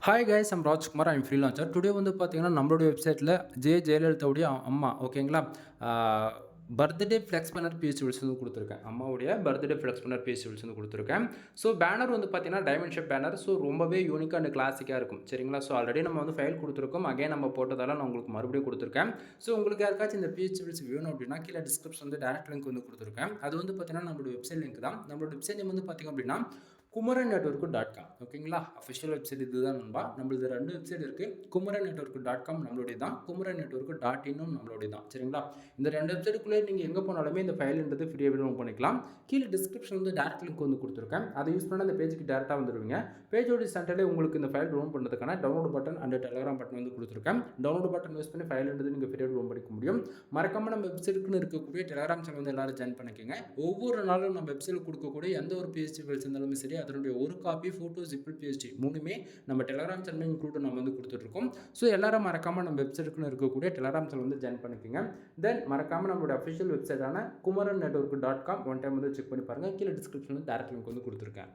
Hi guys I'm Rajkumar I'm freelancer today வந்து பார்த்தீங்கன்னா நம்மளுடைய வெப்சைட்டில் ஜெயலலிதாவுடைய அம்மா ஓகேங்களா பர்த்டே ஃப்ளெக்ஸ் பண்ணர் பிஎஸ்டிவில்ஸ் வந்து கொடுத்துருக்கேன். அம்மாவுடைய பர்த்டே ஃப்ளெக்ஸ் பண்ணர் பிஎஸ்டிவில்ஸ் வந்து கொடுத்துருக்கேன். ஸோ பேனர் வந்து பார்த்தீங்கன்னா டைமண்ட் ஷேப் பேனர். ஸோ ரொம்பவே யூனிக்காக அண்ட் கிளாசிக்காக இருக்கும் சரிங்களா. ஸோ ஆல்ரெடி நம்ம வந்து ஃபைல் கொடுத்துருக்கோம். அகைன் நம்ம போட்டதால நான் உங்களுக்கு மறுபடியும் கொடுத்துருக்கேன். ஸோ உங்களுக்கு யாருக்காச்சும் இந்த பிஎஸ்டிவில்ஸ் வேணும் அப்படின்னா கீழே டிஸ்கிரிப்ஷன் வந்து டேரக்ட் லிங்க் வந்து கொடுத்துருக்கேன். அது வந்து பார்த்தீங்கன்னா நம்மளோட வெப்சைட் லிங்க் தான். நம்மளோட வெப்சைட் நேம் வந்து பார்த்தீங்க அப்படின்னா kumaran.network.com ஓகேங்களா. அஃபிஷியல் வெப்சைட் இதுதான் நண்பா. நம்மளது 2 வெப்சைட் இருக்குது. kumaran.network.com நம்மளுடைய தான், kumaran.network.in நம்மளுடைய தான் சரிங்களா. இந்த 2 வெப்சைட்டுக்குள்ளே நீங்கள் எங்கே போனாலுமே இந்த ஃபைல்ன்றது ஃப்ரீயாக டவுன்லோட் பண்ணிக்கலாம். கீழே டிஸ்கிரிப்ஷன் வந்து டேரக்ட் லிங்க் வந்து கொடுத்துருக்கேன். அதை யூஸ் பண்ணால் அந்த பேஜுக்கு டேரெக்டாக வந்துடுவீங்க. பேஜோட சென்டர்லேயே உங்களுக்கு இந்த ஃபைல் டவுன்லோட் பண்ணுறதுக்கான download button and Telegram button வந்து கொடுத்துருக்கேன். டவுன்லோட் பட்டன் யூஸ் பண்ணி ஃபைல்ன்றது நீங்கள் ஃப்ரீயாக டவுன்லோட் பண்ணிக்க முடியும். மறக்காமல் நம்ம வெப்சைட்டுக்குன்னு இருக்கக்கூடிய டெலகிராம் சேனல் வந்து எல்லாரும் ஜாயின் பண்ணிக்கோங்க. ஒவ்வொரு நாளும் நம்ம வெப்சைட்டில் கொடுக்கக்கூடிய எந்த ஒரு பிஎஸ்டி ஃபைல்ஸ் இருந்தாலுமே சரி அதனுடைய ஒரு காப்பி ஃபோட்டோ ஜிப்பிள் பிஎஸ்டி மூணுமே நம்ம டெலகிராம் சேனல் இன்க்ளூட் நம்ம வந்து கொடுத்துட்ருக்கோம். ஸோ எல்லாரும் மறக்காமல் நம்ம வெப்சைட்டுக்குன்னு இருக்கக்கூடிய டெலகிராம் சேனல் வந்து ஜாயின் பண்ணிக்கோங்க. தென் மறக்காமல் நம்மளோட அஃபிஷியல் வெப்சைட்டான kumaran.network.com ஒன் டைம் வந்து செக் பண்ணி பாருங்கள். கீழே டிஸ்கிரிப்ஷனில் டேரக்ட் லிங்க் வந்து கொடுத்துருக்கேன்.